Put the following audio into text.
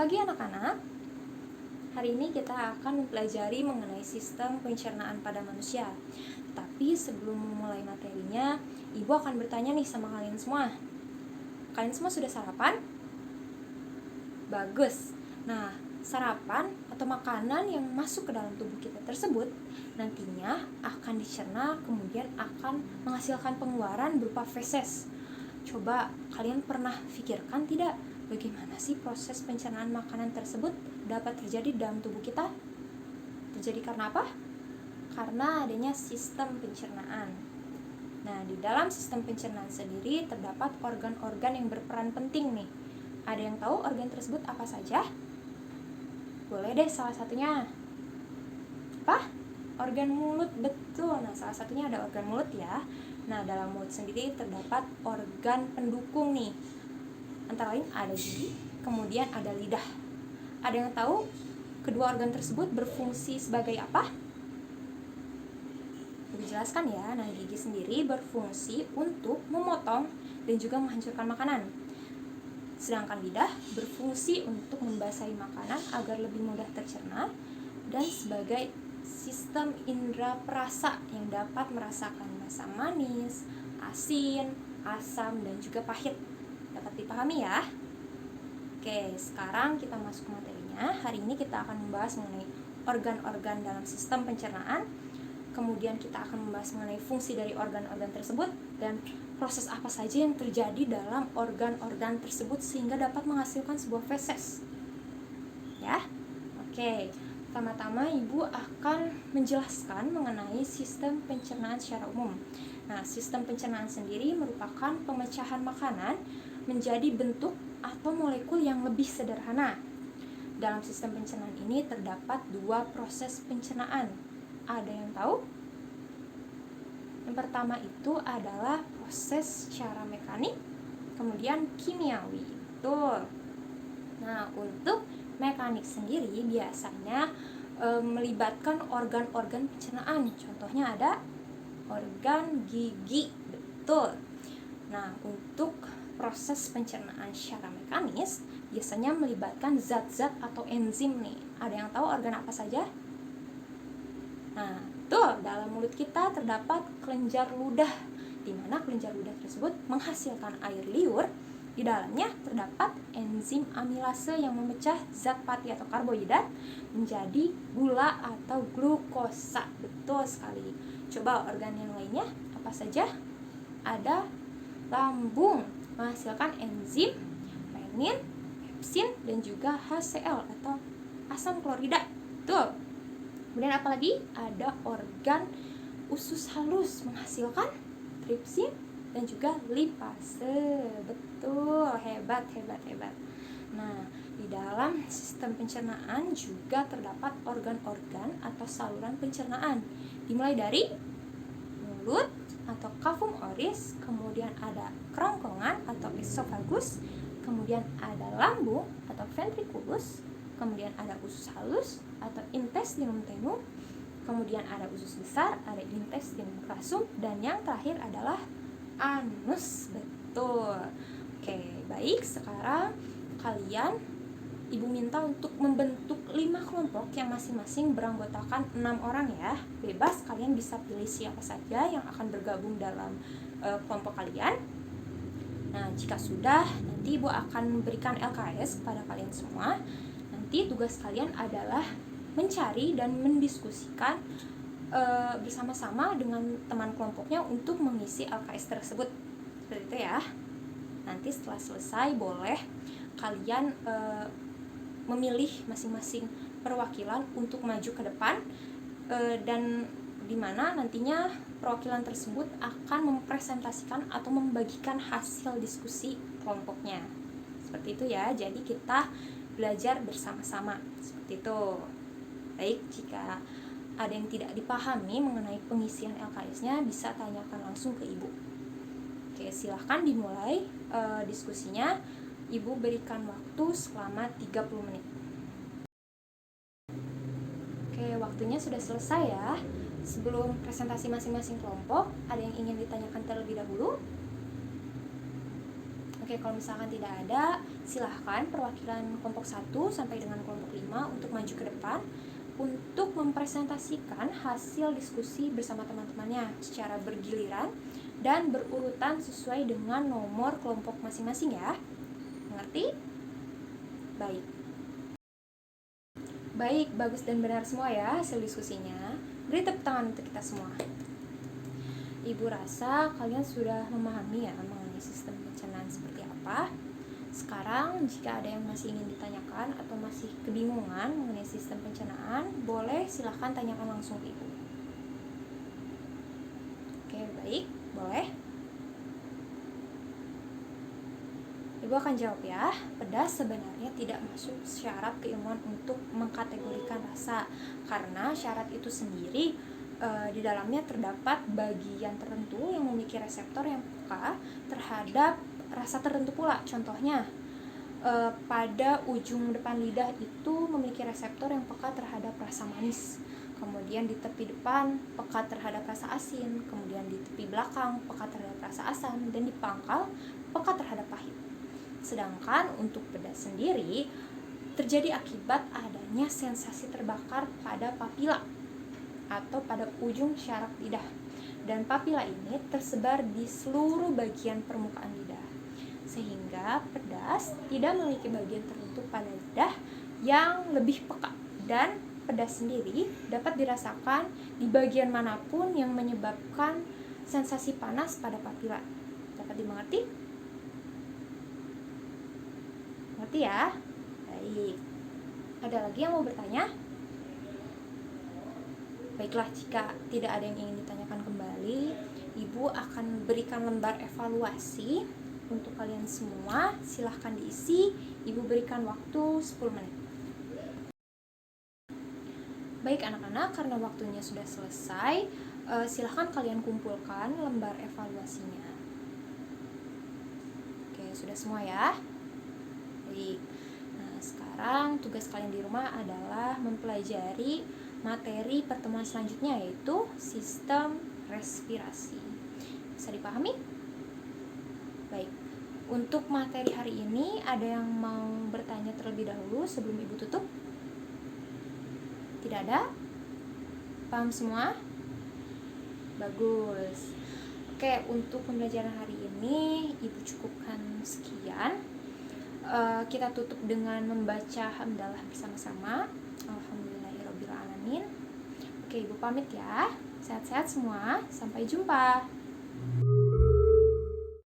pagi anak-anak. Hari ini kita akan mempelajari mengenai sistem pencernaan pada manusia. Tapi sebelum memulai materinya, Ibu akan bertanya nih sama kalian semua. Kalian semua sudah sarapan? Bagus. Nah, sarapan atau makanan yang masuk ke dalam tubuh kita tersebut nantinya akan dicerna, kemudian akan menghasilkan pengeluaran berupa feses. Coba kalian pernah pikirkan tidak, bagaimana sih proses pencernaan makanan tersebut dapat terjadi dalam tubuh kita? Terjadi karena apa? Karena adanya sistem pencernaan. Nah, di dalam sistem pencernaan sendiri terdapat organ-organ yang berperan penting nih. Ada yang tahu organ tersebut apa saja? Boleh deh salah satunya. Apa? Organ mulut, betul. Nah, salah satunya ada organ mulut ya. Nah, dalam mulut sendiri terdapat organ pendukung nih. Antara lain ada gigi, kemudian ada lidah. Ada yang tahu kedua organ tersebut berfungsi sebagai apa? Dijelaskan ya. Nah, gigi sendiri berfungsi untuk memotong dan juga menghancurkan makanan. Sedangkan lidah berfungsi untuk membasahi makanan agar lebih mudah tercerna dan sebagai sistem indera perasa yang dapat merasakan rasa manis, asin, asam, dan juga pahit. Dapat dipahami ya? Oke, sekarang kita masuk ke materinya. Hari ini kita akan membahas mengenai organ-organ dalam sistem pencernaan. Kemudian kita akan membahas mengenai fungsi dari organ-organ tersebut dan proses apa saja yang terjadi dalam organ-organ tersebut sehingga dapat menghasilkan sebuah feses. Ya? Oke. Pertama-tama Ibu akan menjelaskan mengenai sistem pencernaan secara umum. Nah, sistem pencernaan sendiri merupakan pemecahan makanan menjadi bentuk atau molekul yang lebih sederhana. Dalam sistem pencernaan ini terdapat dua proses pencernaan. Ada yang tahu? Yang pertama itu adalah proses secara mekanik, kemudian kimiawi. Betul. Nah, untuk mekanik sendiri biasanya melibatkan organ-organ pencernaan. Contohnya ada organ gigi. Betul. Nah, untuk proses pencernaan secara mekanis biasanya melibatkan zat-zat atau enzim nih. Ada yang tahu organ apa saja? Nah, tuh dalam mulut kita terdapat kelenjar ludah, di mana kelenjar ludah tersebut menghasilkan air liur. Di dalamnya terdapat enzim amilase yang memecah zat pati atau karbohidrat menjadi gula atau glukosa. Betul sekali. Coba organ yang lainnya apa saja? Ada lambung menghasilkan enzim renin, pepsin, dan juga HCl atau asam klorida. Betul. Kemudian apalagi? Ada organ usus halus menghasilkan tripsin dan juga lipase. Betul, hebat. Nah, di dalam sistem pencernaan juga terdapat organ-organ atau saluran pencernaan. Dimulai dari mulut atau cavum oris, kemudian ada kerongkongan atau esophagus, kemudian ada lambung atau ventriculus, kemudian ada usus halus atau intestinum tenum, kemudian ada usus besar, ada intestinum crassum, dan yang terakhir adalah anus. Betul. Oke, baik. Sekarang kalian Ibu minta untuk membentuk 5 kelompok yang masing-masing beranggotakan 6 orang ya. Bebas, kalian bisa pilih siapa saja yang akan bergabung dalam kelompok kalian. Nah, jika sudah, nanti Ibu akan memberikan LKS kepada kalian semua. Nanti tugas kalian adalah mencari dan mendiskusikan bersama-sama dengan teman kelompoknya untuk mengisi LKS tersebut. Seperti itu ya. Nanti setelah selesai boleh kalian memilih masing-masing perwakilan untuk maju ke depan dan di mana nantinya perwakilan tersebut akan mempresentasikan atau membagikan hasil diskusi kelompoknya. Seperti itu ya. Jadi kita belajar bersama-sama. Seperti itu. Baik, jika ada yang tidak dipahami mengenai pengisian LKS-nya bisa tanyakan langsung ke Ibu. Oke, silahkan dimulai diskusinya. Ibu berikan waktu selama 30 menit. Oke, waktunya sudah selesai ya. Sebelum presentasi masing-masing kelompok, ada yang ingin ditanyakan terlebih dahulu? Oke, kalau misalkan tidak ada, silahkan perwakilan kelompok 1 sampai dengan kelompok 5 untuk maju ke depan untuk mempresentasikan hasil diskusi bersama teman-temannya secara bergiliran dan berurutan sesuai dengan nomor kelompok masing-masing ya. Mengerti? Baik. Baik, bagus dan benar semua ya hasil diskusinya. Beri tepuk tangan untuk kita semua. Ibu rasa kalian sudah memahami ya mengenai sistem pencernaan seperti apa. Sekarang jika ada yang masih ingin ditanyakan atau masih kebingungan mengenai sistem pencernaan, boleh silahkan tanyakan langsung ke Ibu. Oke, baik, boleh. Ibu akan jawab ya. Pedas sebenarnya tidak masuk syarat keilmuan untuk mengkategorikan rasa, karena syarat itu sendiri di dalamnya terdapat bagian tertentu yang memiliki reseptor yang peka terhadap rasa tertentu pula. Contohnya, pada ujung depan lidah itu memiliki reseptor yang peka terhadap rasa manis, kemudian di tepi depan peka terhadap rasa asin, kemudian di tepi belakang peka terhadap rasa asam, dan di pangkal peka terhadap pahit. Sedangkan untuk pedas sendiri terjadi akibat adanya sensasi terbakar pada papila atau pada ujung syaraf lidah, dan papila ini tersebar di seluruh bagian permukaan lidah, sehingga pedas tidak memiliki bagian tertentu pada lidah yang lebih peka, dan pedas sendiri dapat dirasakan di bagian manapun yang menyebabkan sensasi panas pada papila. Dapat dimengerti? Mengerti ya? Baik. Ada lagi yang mau bertanya? Baiklah, jika tidak ada yang ingin ditanyakan kembali, Ibu akan berikan lembar evaluasi untuk kalian semua. Silahkan diisi. Ibu berikan waktu 10 menit. Baik anak-anak, karena waktunya sudah selesai, silahkan kalian kumpulkan lembar evaluasinya. Oke, sudah semua ya? Baik. Nah, sekarang tugas kalian di rumah adalah mempelajari materi pertemuan selanjutnya, yaitu sistem respirasi. Bisa dipahami? Baik. Untuk materi hari ini, ada yang mau bertanya terlebih dahulu sebelum Ibu tutup? Tidak ada? Paham semua? Bagus. Oke, untuk pembelajaran hari ini Ibu cukupkan sekian. Kita tutup dengan membaca hamdalah bersama-sama. Alhamdulillahirobbilalamin. Oke, Ibu pamit ya. Sehat-sehat semua. Sampai jumpa.